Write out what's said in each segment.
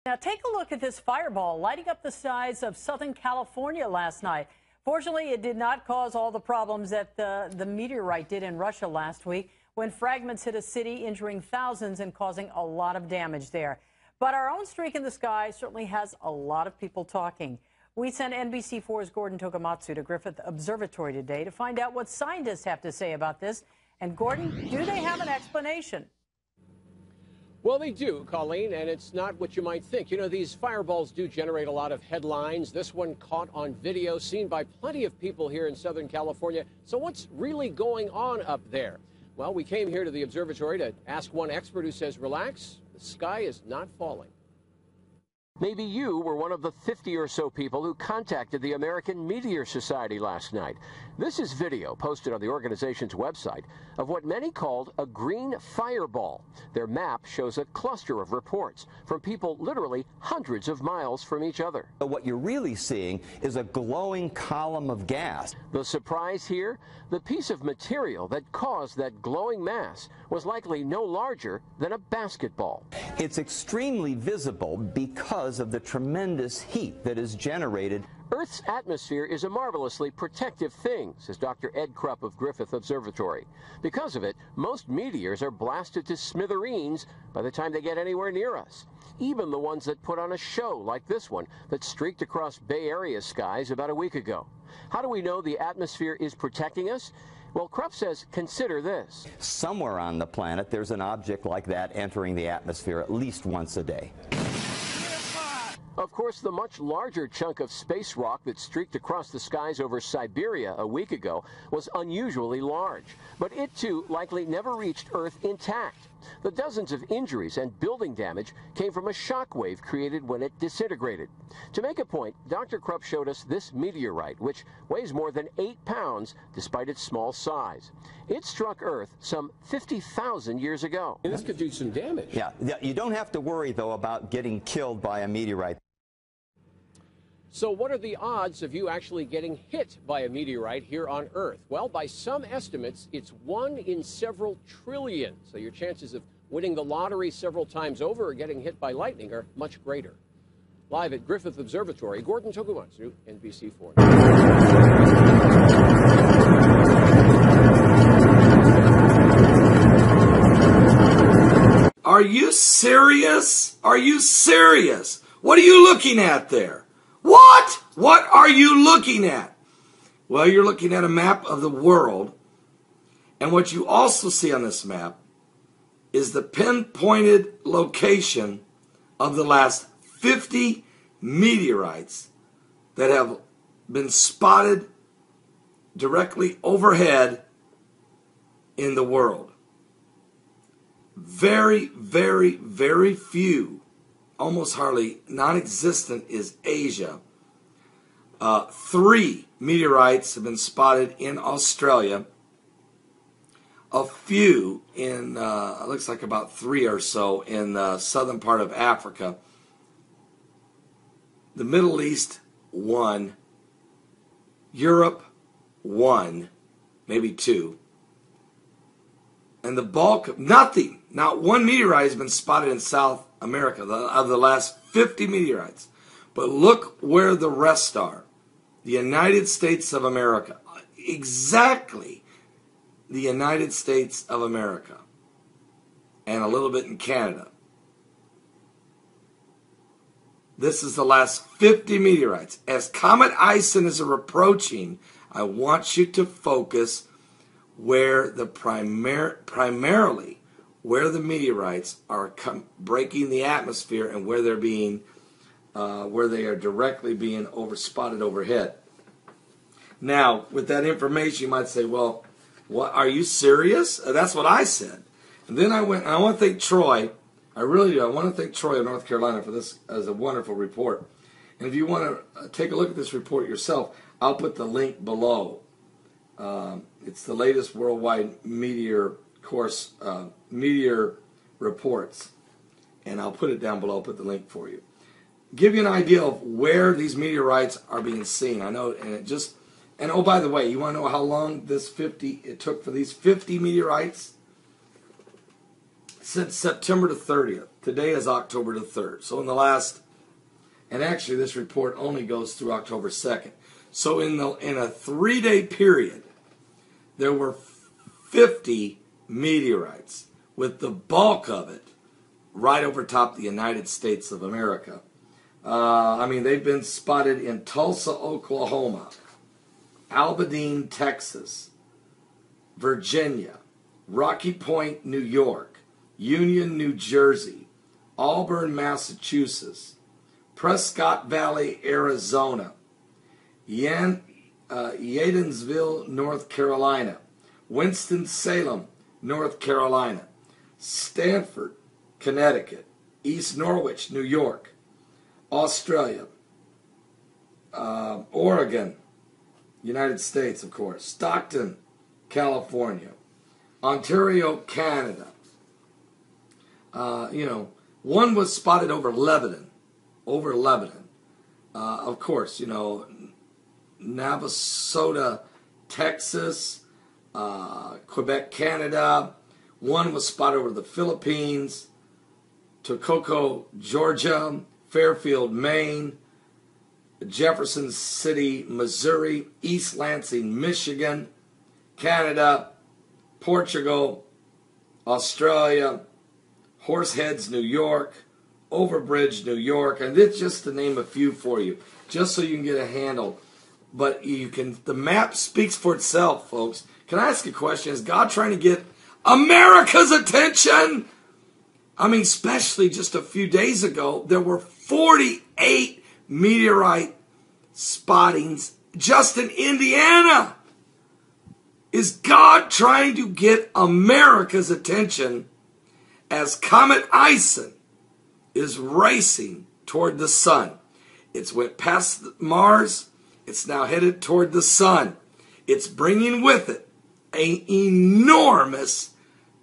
Now take a look at this fireball lighting up the skies of Southern California last night. Fortunately, it did not cause all the problems that the meteorite did in Russia last week when fragments hit a city, injuring thousands and causing a lot of damage there. But our own streak in the sky certainly has a lot of people talking. We sent NBC4's Gordon Togamatsu to Griffith Observatory today to find out what scientists have to say about this. And Gordon, do they have an explanation? Well, they do, Colleen, and it's not what you might think. You know, these fireballs do generate a lot of headlines. This one caught on video, seen by plenty of people here in Southern California. So what's really going on up there? Well, we came here to the observatory to ask one expert who says, relax, the sky is not falling. Maybe you were one of the 50 or so people who contacted the American Meteor Society last night. This is video posted on the organization's website of what many called a green fireball. Their map shows a cluster of reports from people literally hundreds of miles from each other. What you're really seeing is a glowing column of gas. The surprise here? The piece of material that caused that glowing mass was likely no larger than a basketball. It's extremely visible because of the tremendous heat that is generated. Earth's atmosphere is a marvelously protective thing, says Dr. Ed Krupp of Griffith Observatory. Because of it, most meteors are blasted to smithereens by the time they get anywhere near us. Even the ones that put on a show, like this one that streaked across Bay Area skies about a week ago. How do we know the atmosphere is protecting us? Well, Krupp says, consider this. Somewhere on the planet, there's an object like that entering the atmosphere at least once a day. Of course, the much larger chunk of space rock that streaked across the skies over Siberia a week ago was unusually large. But it, too, likely never reached Earth intact. The dozens of injuries and building damage came from a shock wave created when it disintegrated. To make a point, Dr. Krupp showed us this meteorite, which weighs more than 8 pounds despite its small size. It struck Earth some 50,000 years ago. And this could do some damage. Yeah, you don't have to worry, though, about getting killed by a meteorite. So what are the odds of you actually getting hit by a meteorite here on Earth? Well, by some estimates, it's 1 in several trillion. So your chances of winning the lottery several times over or getting hit by lightning are much greater. Live at Griffith Observatory, Gordon Togamatsu, NBC4. Are you serious? Are you serious? What are you looking at there? What? What are you looking at? Well, you're looking at a map of the world. And what you also see on this map is the pinpointed location of the last 50 meteorites that have been spotted directly overhead in the world. Very, very, very few, almost hardly non-existent, is Asia. 3 meteorites have been spotted in Australia. A few in, it looks like about 3 or so in the southern part of Africa. The Middle East, 1. Europe, 1, maybe 2. And the bulk of nothing, not 1 meteorite has been spotted in South America of the last 50 meteorites. But look where the rest are. The United States of America. Exactly the United States of America. And a little bit in Canada. This is the last 50 meteorites. As Comet Ison is approaching, I want you to focus where the primarily where the meteorites are breaking the atmosphere and where they're being where they are directly being spotted overhead. Now, with that information, you might say, well, what, are you serious? That's what I said. And then I went, and I want to thank Troy. I really do. I want to thank Troy of North Carolina for this as a wonderful report. And if you want to take a look at this report yourself, I'll put the link below. It's the latest worldwide meteor reports. And I'll put it down below, put the link for you. Give you an idea of where these meteorites are being seen. I know, and oh, by the way, you want to know how long it took for these 50 meteorites since September the 30th. Today is October the 3rd. So in the last, and actually this report only goes through October 2nd. So in a 3-day period, there were 50 meteorites, with the bulk of it right over top the United States of America. I mean, they've been spotted in Tulsa, Oklahoma, Aberdeen, Texas, Virginia, Rocky Point, New York, Union, New Jersey, Auburn, Massachusetts, Prescott Valley, Arizona, Yadensville, North Carolina, Winston-Salem, North Carolina, Stanford, Connecticut, East Norwich, New York, Australia, Oregon, United States, of course, Stockton, California, Ontario, Canada. One was spotted over Lebanon. Of course, Navasota, Texas, Quebec, Canada. One was spotted over the Philippines, Toccoa, Georgia, Fairfield, Maine, Jefferson City, Missouri, East Lansing, Michigan, Canada, Portugal, Australia, Horseheads, New York, Overbridge, New York, and this just to name a few for you, just so you can get a handle. But the map speaks for itself, folks. Can I ask a question? Is God trying to get America's attention? I mean, especially just a few days ago, there were 48 meteorite spottings just in Indiana. Is God trying to get America's attention as Comet Ison is racing toward the sun? It's went past Mars. It's now headed toward the sun. It's bringing with it an enormous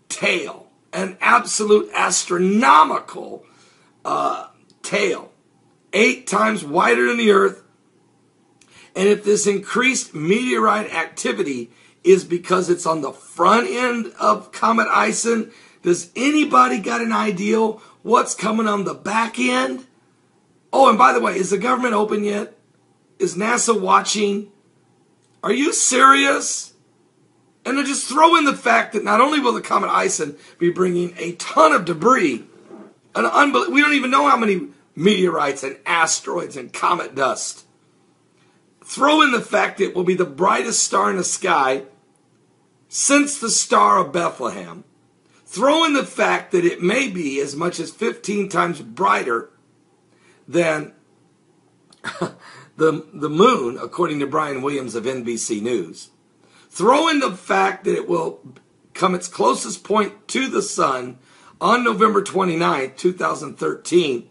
tail, an absolute astronomical tail, 8 times wider than the Earth. And if this increased meteorite activity is because it's on the front end of Comet Ison, does anybody got an idea what's coming on the back end? Oh, and by the way, is the government open yet? Is NASA watching? Are you serious? And then just throw in the fact that not only will the Comet Ison be bringing a ton of debris, we don't even know how many meteorites and asteroids and comet dust. Throw in the fact that it will be the brightest star in the sky since the Star of Bethlehem. Throw in the fact that it may be as much as 15 times brighter than the moon, according to Brian Williams of NBC News. Throw in the fact that it will come its closest point to the sun on November 29, 2013,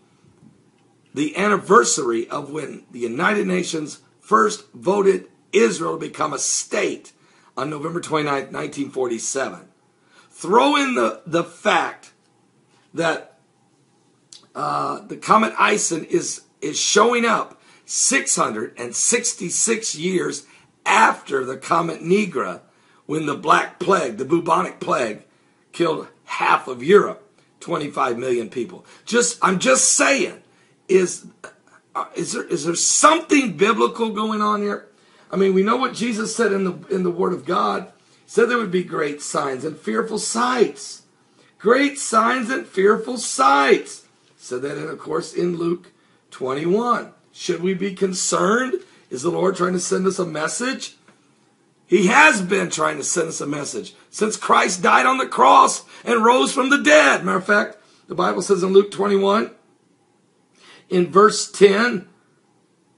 the anniversary of when the United Nations first voted Israel to become a state on November 29, 1947. Throw in the fact that the Comet Ison is showing up 666 years after the Comet Nigra, when the Black Plague, the bubonic plague, killed half of Europe, 25 million people. I'm just saying, is there something biblical going on here? I mean, we know what Jesus said in the Word of God. He said there would be great signs and fearful sights. Great signs and fearful sights. He said that, of course, in Luke 21. Should we be concerned? Is the Lord trying to send us a message? He has been trying to send us a message since Christ died on the cross and rose from the dead. Matter of fact, the Bible says in Luke 21, in verse 10,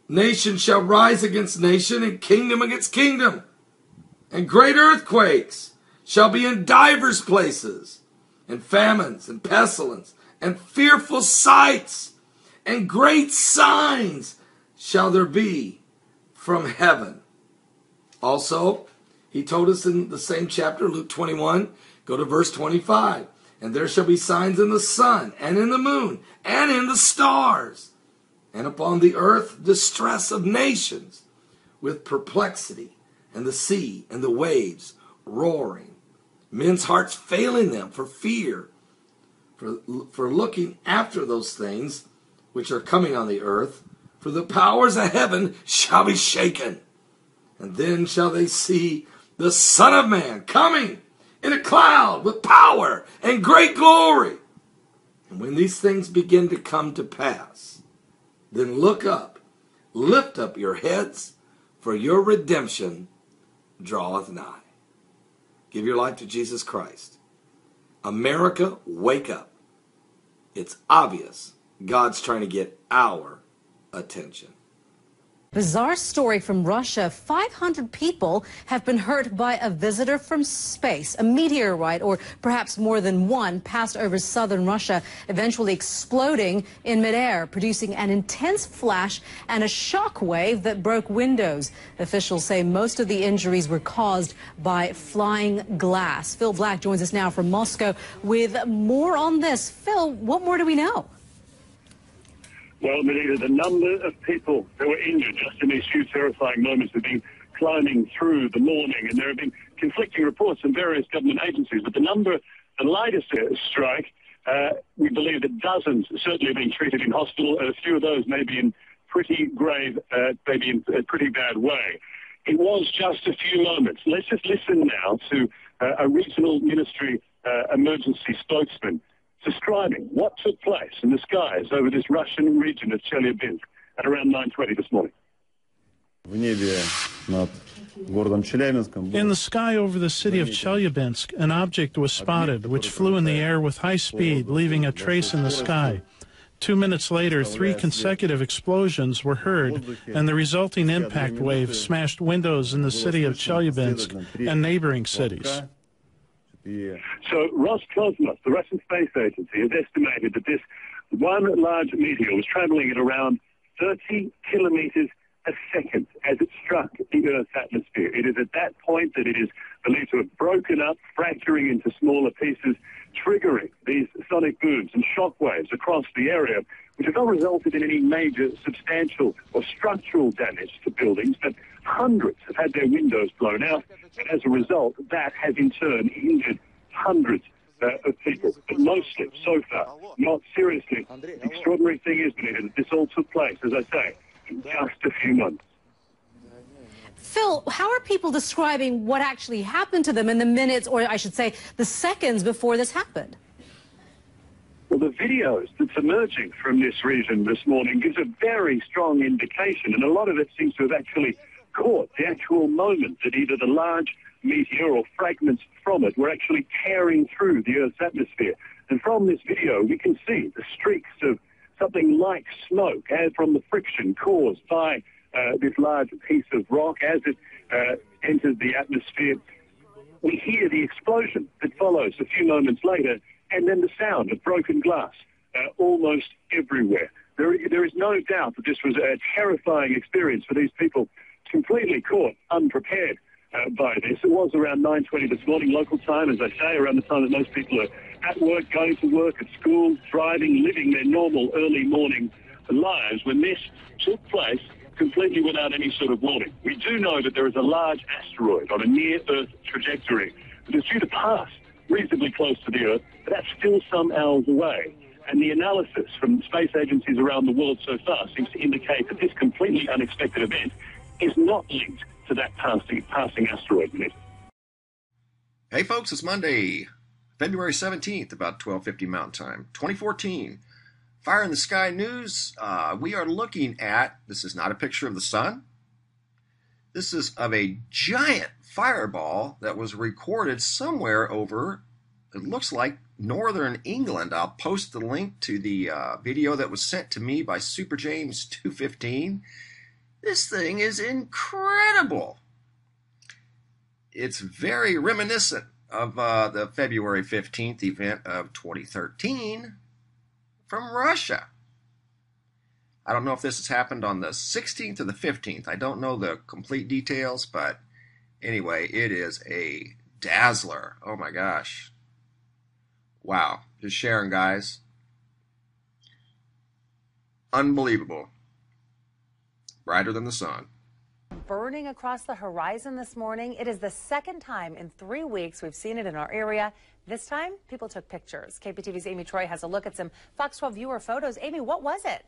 nation shall rise against nation and kingdom against kingdom. And great earthquakes shall be in divers places, and famines and pestilence and fearful sights and great signs shall there be from heaven. Also, he told us in the same chapter, Luke 21, go to verse 25. And there shall be signs in the sun, and in the moon, and in the stars, and upon the earth distress of nations, with perplexity, and the sea and the waves roaring, men's hearts failing them for fear for looking after those things which are coming on the earth, for the powers of heaven shall be shaken. And then shall they see the Son of Man coming in a cloud with power and great glory. And when these things begin to come to pass, then look up, lift up your heads, for your redemption draweth nigh. Give your life to Jesus Christ. America, wake up. It's obvious God's trying to get our attention. Bizarre story from Russia. 500 people have been hurt by a visitor from space. A meteorite, or perhaps more than one, passed over southern Russia, eventually exploding in midair, producing an intense flash and a shock wave that broke windows. Officials say most of the injuries were caused by flying glass. Phil Black joins us now from Moscow with more on this. Phil, what more do we know? Well, Melita, the number of people who were injured just in these few terrifying moments have been climbing through the morning, and there have been conflicting reports from various government agencies. But the latest strike, we believe that dozens certainly are being treated in hospital. A few of those may be in pretty grave, maybe in a pretty bad way. It was just a few moments. Let's just listen now to a regional ministry emergency spokesman describing what took place in the skies over this Russian region of Chelyabinsk at around 9:20 this morning. In the sky over the city of Chelyabinsk, an object was spotted which flew in the air with high speed, leaving a trace in the sky. 2 minutes later, 3 consecutive explosions were heard, and the resulting impact wave smashed windows in the city of Chelyabinsk and neighboring cities. So Roscosmos, the Russian space agency, has estimated that this one large meteor was traveling at around 30 kilometers a second as it struck the Earth's atmosphere. It is at that point that it is believed to have broken up, fracturing into smaller pieces, triggering these sonic booms and shock waves across the area, which have not resulted in any major substantial or structural damage to buildings, but hundreds have had their windows blown out, and as a result, that has in turn injured hundreds of people, but mostly, so far, not seriously. The extraordinary thing is, Benita, that this all took place, as I say, in just a few months. Phil, how are people describing what actually happened to them in the minutes, or I should say, the seconds before this happened? Well, the videos that's emerging from this region this morning gives a very strong indication, and a lot of it seems to have actually caught the actual moment that either the large meteor or fragments from it were actually tearing through the Earth's atmosphere. And from this video, we can see the streaks of something like smoke from the friction caused by this large piece of rock as it enters the atmosphere. We hear the explosion that follows a few moments later, and then the sound of broken glass almost everywhere. There is no doubt that this was a terrifying experience for these people, completely caught unprepared by this. It was around 9:20 this morning, local time, as I say, around the time that most people are at work, going to work, at school, driving, living their normal early morning lives, when this took place completely without any sort of warning. We do know that there is a large asteroid on a near-Earth trajectory that is due to pass reasonably close to the Earth, but that's still some hours away. And the analysis from space agencies around the world so far seems to indicate that this completely unexpected event is not linked to that passing asteroid. Hey folks, it's Monday, February 17th, about 12:50 Mountain Time, 2014. Fire in the Sky News. We are looking at, this is not a picture of the sun. This is of a giant fireball that was recorded somewhere over, it looks like, northern England. I'll post the link to the video that was sent to me by Super James 215. This thing is incredible. It's very reminiscent of the February 15th event of 2013 from Russia. I don't know if this has happened on the 16th or the 15th. I don't know the complete details, but anyway, it is a dazzler. Oh my gosh. Wow. Just sharing, guys. Unbelievable. Brighter than the sun. Burning across the horizon this morning. It is the second time in 3 weeks we've seen it in our area. This time, people took pictures. KPTV's Amy Troy has a look at some Fox 12 viewer photos. Amy, what was it?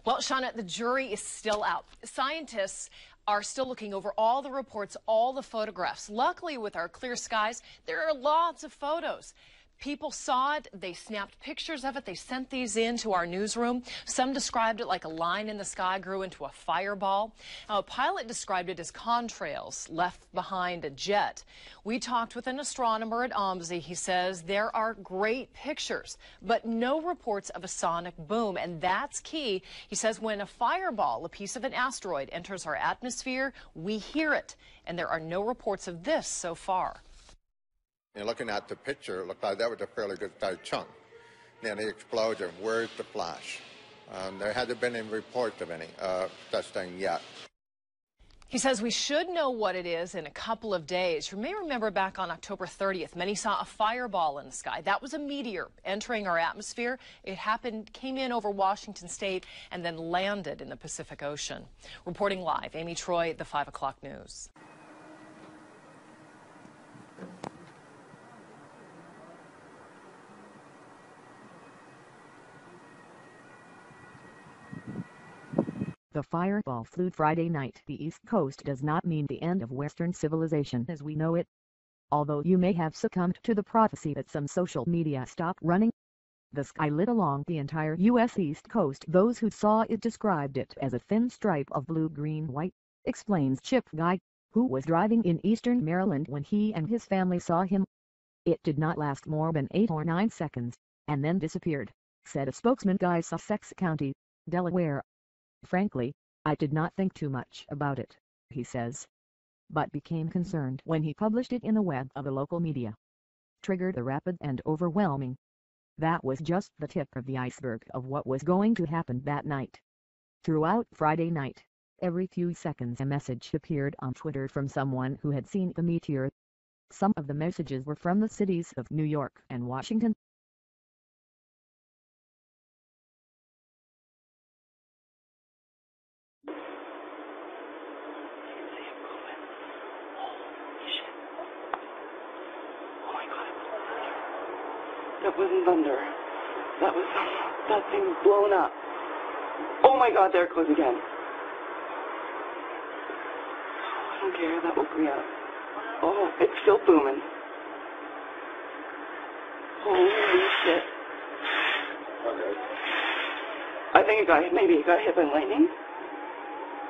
Well, Shauna, the jury is still out. Scientists are still looking over all the reports, all the photographs. Luckily, with our clear skies, there are lots of photos. People saw it, they snapped pictures of it, they sent these in to our newsroom. Some described it like a line in the sky grew into a fireball. Now, a pilot described it as contrails left behind a jet. We talked with an astronomer at OMSI. He says there are great pictures, but no reports of a sonic boom, and that's key. He says when a fireball, a piece of an asteroid, enters our atmosphere, we hear it, and there are no reports of this so far. And looking at the picture, it looked like that was a fairly good sized chunk. Then the explosion, where's the flash? There hasn't been any reports of any such thing yet. He says we should know what it is in a couple of days. You may remember back on October 30th, many saw a fireball in the sky. That was a meteor entering our atmosphere. It came in over Washington State and then landed in the Pacific Ocean. Reporting live, Amy Troy, the 5 o'clock news. The fireball flew Friday night. The East Coast does not mean the end of Western civilization as we know it. Although you may have succumbed to the prophecy that some social media stop running. The sky lit along the entire U.S. East Coast. Those who saw it described it as a thin stripe of blue-green-white, explains Chip Guy, who was driving in eastern Maryland when he and his family saw him. It did not last more than 8 or 9 seconds, and then disappeared, said a spokesman. Guy, Sussex County, Delaware. Frankly, I did not think too much about it, he says, but became concerned when he published it in the web of the local media. Triggered a rapid and overwhelming. That was just the tip of the iceberg of what was going to happen that night. Throughout Friday night, every few seconds a message appeared on Twitter from someone who had seen the meteor. Some of the messages were from the cities of New York and Washington. That wasn't thunder. That thing blown up. Oh my God, there it goes again. I don't care, that woke me up. Oh, it's still booming. Holy shit. I think maybe it got hit by lightning.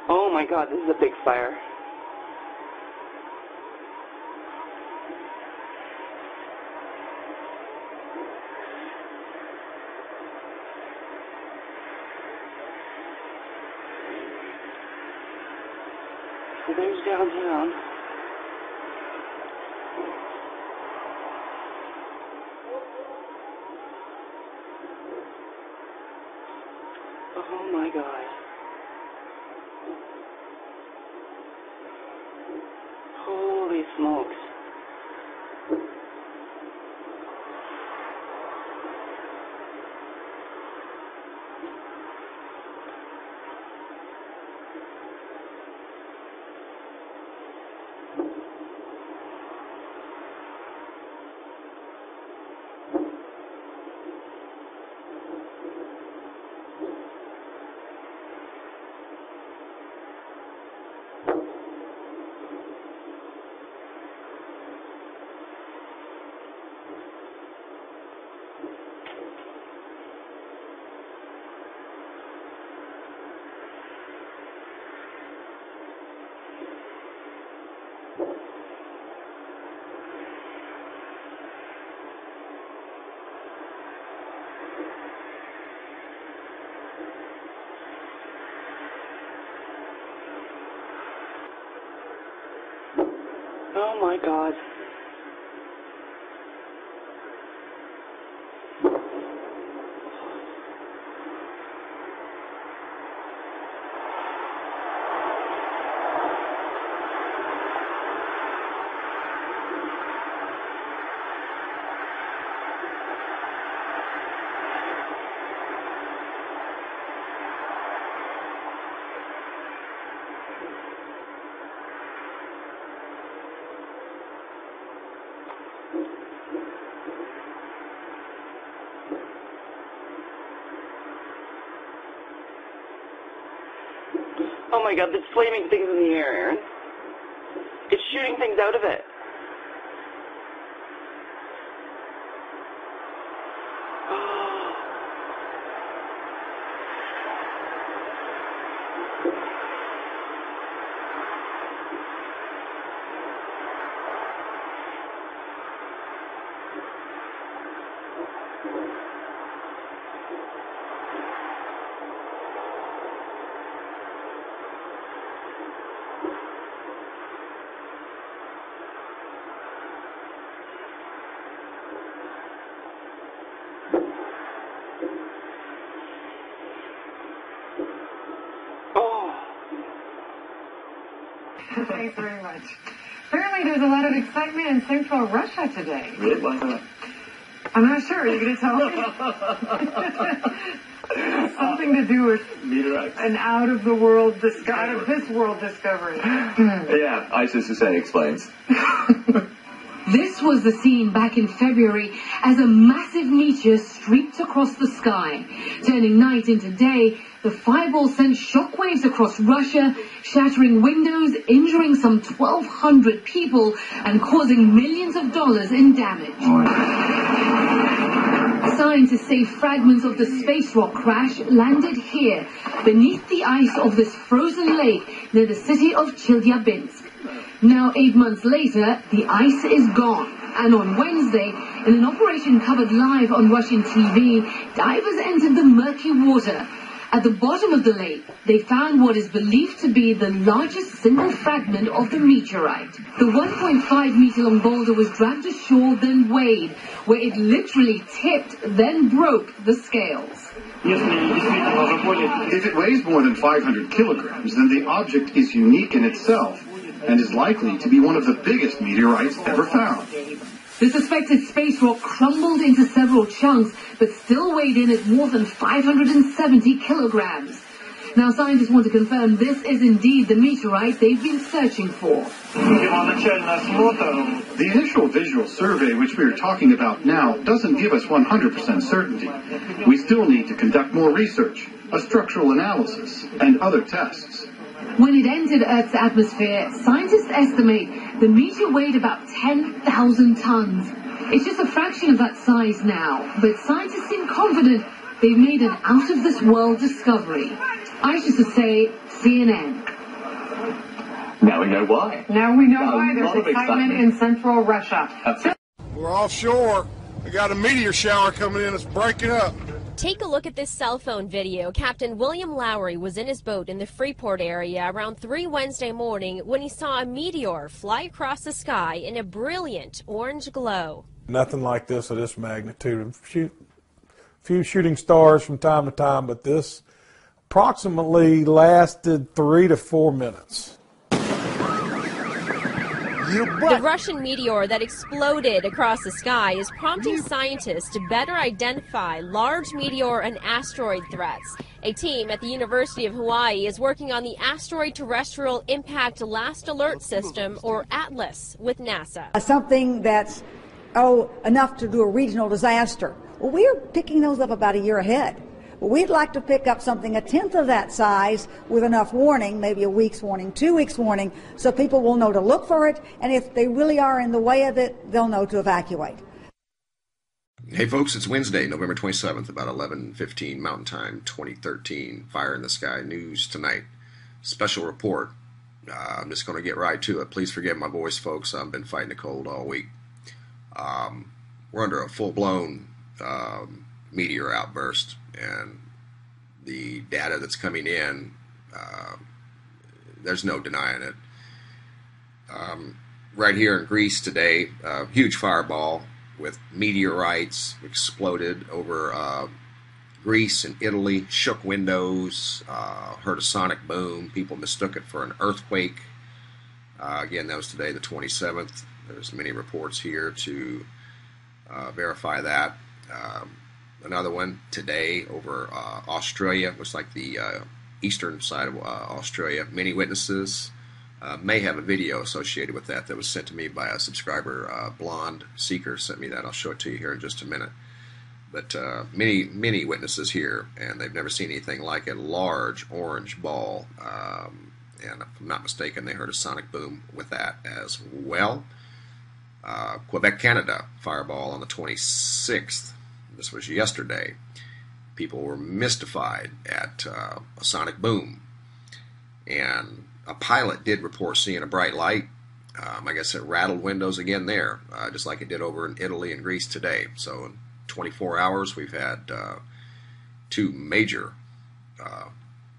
Oh my God, this is a big fire. So there's downtown. Oh my God. Holy smokes. Oh my God. Oh my God, there's flaming things in the air, Aaron. It's shooting things out of it. Thanks very much. Apparently there's a lot of excitement in central Russia today. Really? Why not? I'm not sure. Are you going to tell me? Something to do with meteorites. An out of this world discovery. Yeah, ISIS is saying explains. This was the scene back in February as a massive meteor streaked across the sky. Turning night into day, the fireball sent shockwaves across Russia, shattering windows, injuring some 1,200 people, and causing millions of dollars in damage. Scientists say fragments of the space rock crash landed here, beneath the ice of this frozen lake near the city of Chelyabinsk. Now, 8 months later, the ice is gone. And on Wednesday, in an operation covered live on Russian TV, divers entered the murky water. At the bottom of the lake, they found what is believed to be the largest single fragment of the meteorite. The 1.5-meter-long boulder was dragged ashore, then weighed, where it literally tipped, then broke the scales. If it weighs more than 500 kilograms, then the object is unique in itself and is likely to be one of the biggest meteorites ever found. The suspected space rock crumbled into several chunks, but still weighed in at more than 570 kilograms. Now, scientists want to confirm this is indeed the meteorite they've been searching for. The initial visual survey, which we are talking about now, doesn't give us 100% certainty. We still need to conduct more research, a structural analysis, and other tests. When it entered Earth's atmosphere, scientists estimate the meteor weighed about 10,000 tons. It's just a fraction of that size now, but scientists seem confident they've made an out-of-this-world discovery. I used to say CNN. Now we know why. Now we know why there's excitement in central Russia. We're offshore. We got a meteor shower coming in. It's breaking up. Take a look at this cell phone video. Captain William Lowry was in his boat in the Freeport area around 3 Wednesday morning when he saw a meteor fly across the sky in a brilliant orange glow. Nothing like this of this magnitude. A few shooting stars from time to time, but this approximately lasted 3 to 4 minutes. The Russian meteor that exploded across the sky is prompting scientists to better identify large meteor and asteroid threats. A team at the University of Hawaii is working on the Asteroid Terrestrial Impact Last Alert System, or ATLAS, with NASA. Something that's, enough to do a regional disaster. Well, we're picking those up about a year ahead. Well, we'd like to pick up something a tenth of that size with enough warning, maybe a week's warning, 2 weeks warning, so people will know to look for it, and if they really are in the way of it, they'll know to evacuate. Hey folks, it's Wednesday, November 27th, about 11:15 Mountain Time, 2013. Fire in the Sky News tonight. Special report. I'm just going to get right to it. Please forgive my voice, folks. I've been fighting a cold all week. We're under a full-blown meteor outburst, and the data that's coming in, there's no denying it. Right here in Greece today, a huge fireball with meteorites exploded over Greece and Italy, shook windows, heard a sonic boom. People mistook it for an earthquake. Again, that was today, the 27th. There's many reports here to verify that. Another one today over Australia, looks like the eastern side of Australia. Many witnesses may have a video associated with that was sent to me by a subscriber. Blonde Seeker sent me that. I'll show it to you here in just a minute. But many witnesses here, and they've never seen anything like a large orange ball. And if I'm not mistaken, they heard a sonic boom with that as well. Quebec, Canada, fireball on the 26th. This was yesterday. People were mystified at a sonic boom. And a pilot did report seeing a bright light. I guess it rattled windows again there, just like it did over in Italy and Greece today. So in 24 hours, we've had two major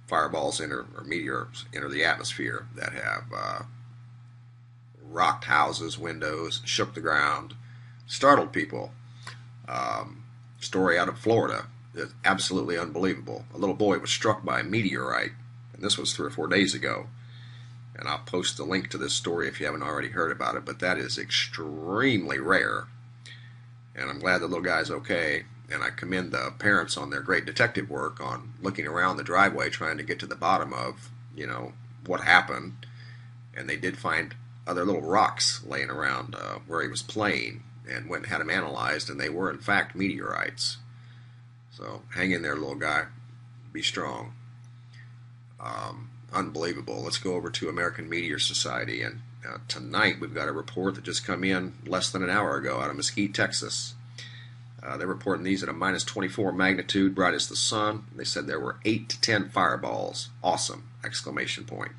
fireballs or meteors enter the atmosphere that have rocked houses, windows, shook the ground, startled people. Story out of Florida is absolutely unbelievable. A little boy was struck by a meteorite, and this was 3 or 4 days ago. And I'll post the link to this story if you haven't already heard about it, but that is extremely rare. And I'm glad the little guy's okay, and I commend the parents on their great detective work on looking around the driveway trying to get to the bottom of, what happened. And they did find other little rocks laying around where he was playing, and went and had them analyzed, and they were in fact meteorites. So hang in there, little guy. Be strong. Unbelievable. Let's go over to American Meteor Society, and tonight we've got a report that just come in less than an hour ago out of Mesquite, Texas. They're reporting these at a minus 24 magnitude, bright as the sun. They said there were 8 to 10 fireballs. Awesome! Exclamation point.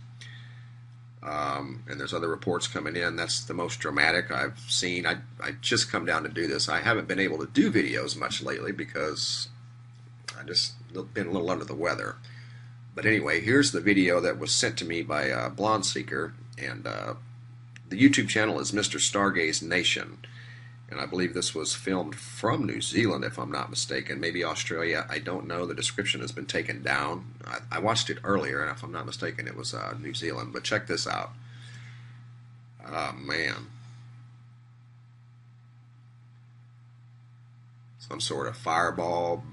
And there's other reports coming in. That's the most dramatic I've seen. I just come down to do this. I haven't been able to do videos much lately because I just been a little under the weather. But anyway, here's the video that was sent to me by Blonde Seeker, and the YouTube channel is Mr. Stargaze Nation, and I believe this was filmed from New Zealand, if I'm not mistaken, maybe Australia. I don't know. The description has been taken down. I watched it earlier, and if I'm not mistaken, it was New Zealand. But check this out. Oh, man. Some sort of fireball,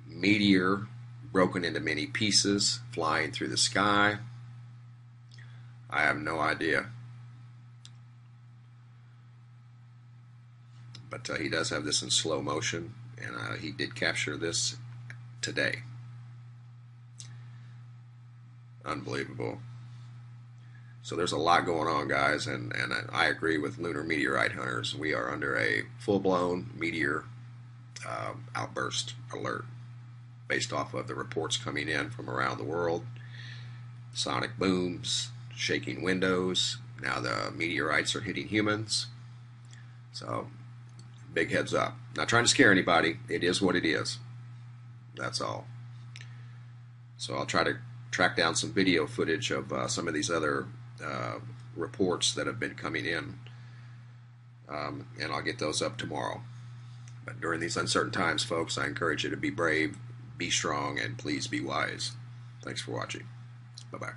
meteor, broken into many pieces, flying through the sky. I have no idea. But he does have this in slow motion, and he did capture this today. Unbelievable. So there's a lot going on, guys, and I agree with lunar meteorite hunters. We are under a full-blown meteor outburst alert, based off of the reports coming in from around the world. Sonic booms, shaking windows. Now the meteorites are hitting humans. So, big heads up. Not trying to scare anybody. It is what it is. That's all. So I'll try to track down some video footage of some of these other reports that have been coming in. And I'll get those up tomorrow. But during these uncertain times, folks, I encourage you to be brave, be strong, and please be wise. Thanks for watching. Bye-bye.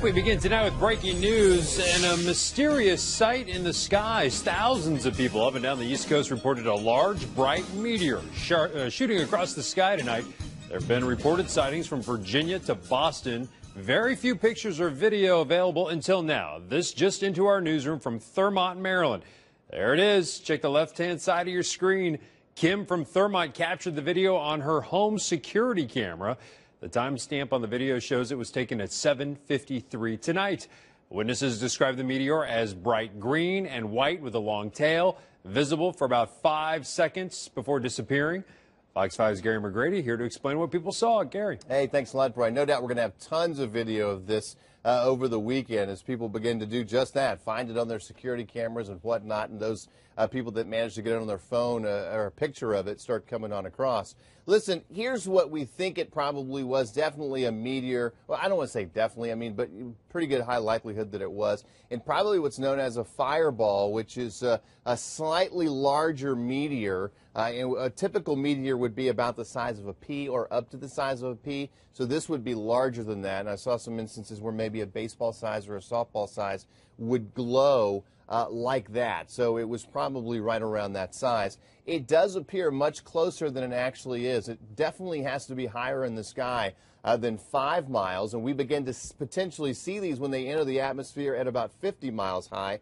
We begin tonight with breaking news and a mysterious sight in the skies. Thousands of people up and down the East Coast reported a large, bright meteor shooting across the sky tonight. There have been reported sightings from Virginia to Boston. Very few pictures or video available until now. This just into our newsroom from Thurmont, Maryland. There it is. Check the left-hand side of your screen. Kim from Thurmont captured the video on her home security camera. The timestamp on the video shows it was taken at 7:53 tonight. Witnesses describe the meteor as bright green and white with a long tail, visible for about 5 seconds before disappearing. Fox 5's Gary McGrady here to explain what people saw. Gary. Hey, thanks a lot, Brian. No doubt we're going to have tons of video of this over the weekend as people begin to do just that, find it on their security cameras and whatnot, and those people that manage to get it on their phone or a picture of it start coming on across. Listen, here's what we think it probably was. Definitely a meteor. Well, I don't want to say definitely, but pretty good high likelihood that it was. And probably what's known as a fireball, which is a slightly larger meteor. A typical meteor would be about the size of a pea or up to the size of a pea. So this would be larger than that. And I saw some instances where maybe a baseball size or a softball size would glow like that. So it was probably right around that size. It does appear much closer than it actually is. It definitely has to be higher in the sky than 5 miles. And we begin to potentially see these when they enter the atmosphere at about 50 miles high.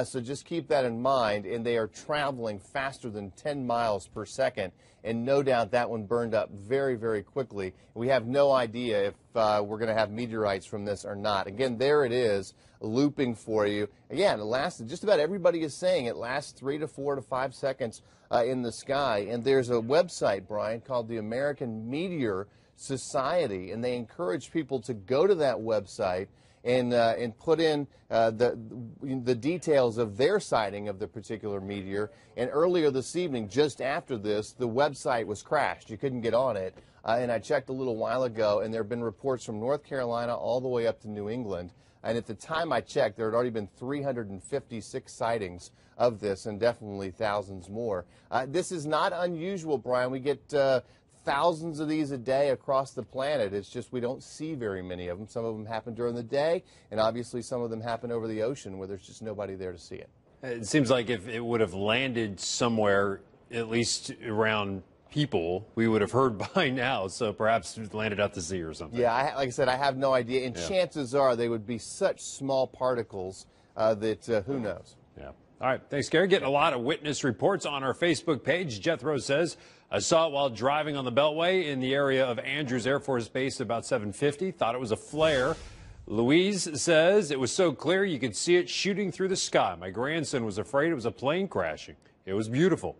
So just keep that in mind. And they are traveling faster than 10 miles per second. And no doubt that one burned up very, very quickly. We have no idea if we're going to have meteorites from this or not. Again, there it is, looping for you. Again, it lasted, just about everybody is saying it lasts 3 to 4 to 5 seconds in the sky. And there's a website, Brian, called the American Meteor Society. And they encourage people to go to that website and put in the details of their sighting of the particular meteor. And earlier this evening, just after this, the website was crashed. You couldn't get on it. And I checked a little while ago, and there have been reports from North Carolina all the way up to New England. And at the time I checked, there had already been 356 sightings of this, and definitely thousands more. This is not unusual, Brian. We get thousands of these a day across the planet. It's just we don't see very many of them. Some of them happen during the day, and obviously some of them happen over the ocean where there's just nobody there to see it. It seems like if it would have landed somewhere, at least around people, we would have heard by now. So perhaps it landed out to sea or something. Yeah, like I said, I have no idea. And chances are they would be such small particles that who knows. Yeah. All right. Thanks, Gary. Getting a lot of witness reports on our Facebook page. Jethro says, I saw it while driving on the Beltway in the area of Andrews Air Force Base about 7:50. Thought it was a flare. Louise says it was so clear you could see it shooting through the sky. My grandson was afraid it was a plane crashing. It was beautiful.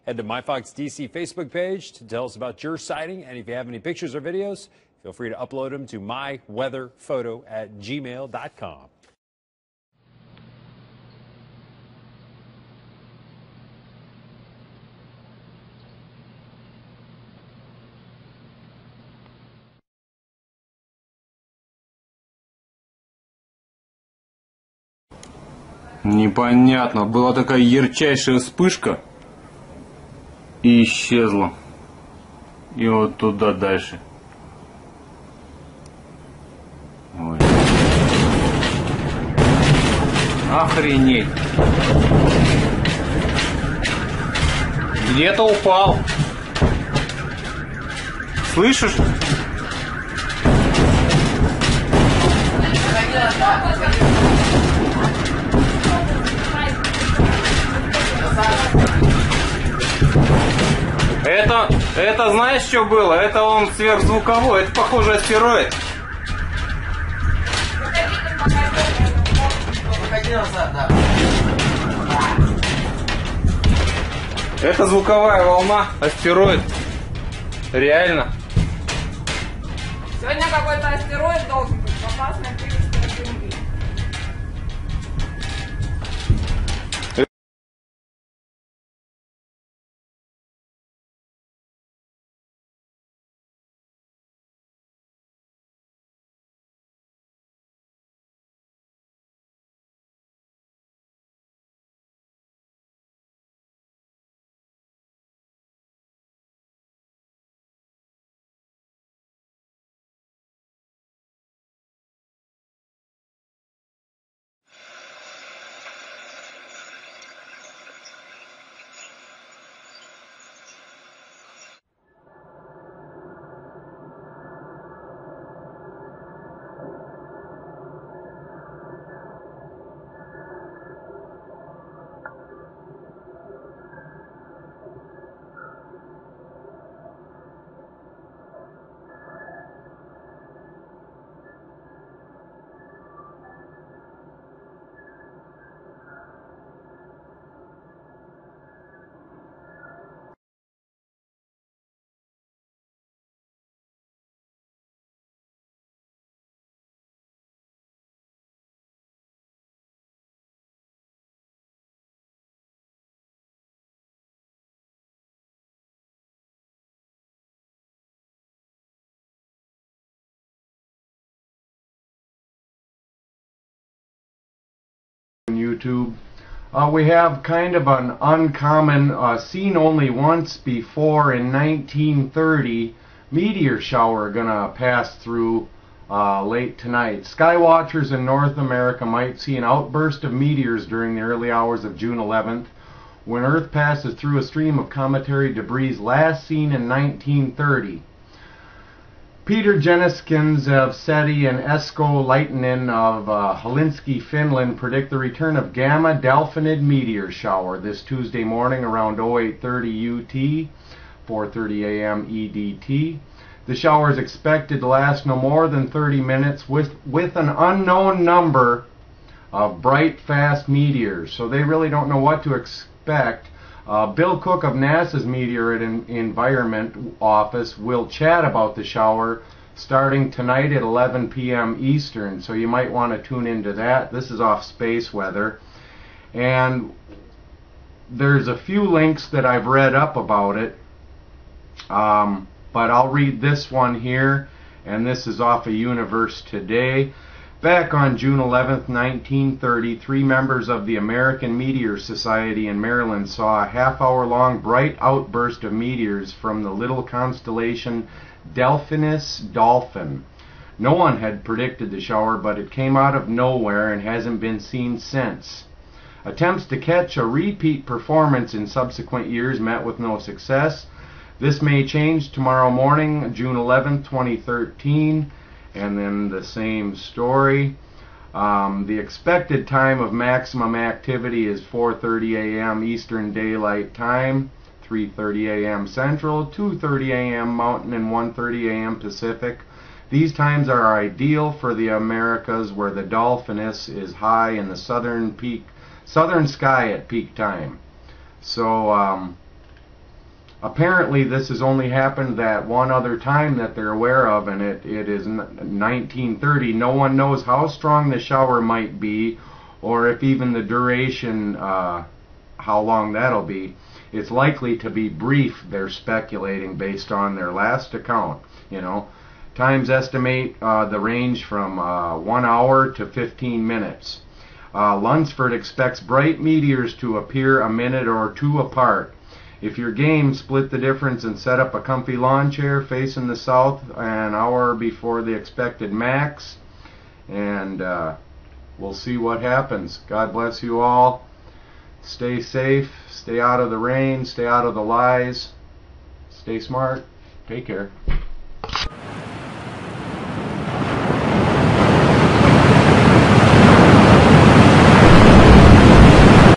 Head to MyFox DC Facebook page to tell us about your sighting. And if you have any pictures or videos, feel free to upload them to myweatherphoto@gmail.com. Непонятно. Была такая ярчайшая вспышка и исчезла. И вот туда дальше. Ой. Охренеть. Где-то упал. Слышишь? Это знаешь, что было? Это он сверхзвуковой, это похоже астероид. Это звуковая волна, астероид. Реально. Сегодня какой-то астероид должен быть в опасной близости от Земли. YouTube. We have kind of an uncommon, seen only once before in 1930, meteor shower gonna pass through late tonight. Skywatchers in North America might see an outburst of meteors during the early hours of June 11th, when Earth passes through a stream of cometary debris last seen in 1930. Peter Jeniskins of SETI and Esko Laitinen of Helsinki, Finland predict the return of Gamma Delphinid meteor shower this Tuesday morning around 0830 UT, 4:30 a.m. EDT. The shower is expected to last no more than 30 minutes with an unknown number of bright, fast meteors. So they really don't know what to expect. Bill Cook of NASA's Meteor and Environment Office will chat about the shower starting tonight at 11 p.m. Eastern, so you might want to tune into that. This is off space weather. And there's a few links that I've read up about it, but I'll read this one here, and this is off of Universe Today. Back on June 11th, 1930, 3 members of the American Meteor Society in Maryland saw a half-hour-long bright outburst of meteors from the little constellation Delphinus Dolphin. No one had predicted the shower, but it came out of nowhere and hasn't been seen since. Attempts to catch a repeat performance in subsequent years met with no success. This may change tomorrow morning, June 11th, 2013. And then the same story. The expected time of maximum activity is 4:30 a.m. Eastern Daylight Time, 3:30 a.m. Central, 2:30 a.m. Mountain, and 1:30 a.m. Pacific. These times are ideal for the Americas, where the Dolphinus is high in the southern sky at peak time. So apparently this has only happened that one other time that they're aware of, and it is 1930. No one knows how strong the shower might be, or if even the duration, how long that'll be. It's likely to be brief, they're speculating, based on their last account. You know, times estimate the range from 1 hour to 15 minutes. Lunsford expects bright meteors to appear a minute or two apart. If you're game, split the difference and set up a comfy lawn chair facing the south an hour before the expected max, and we'll see what happens. God bless you all. Stay safe, stay out of the rain, stay out of the lies, stay smart, take care.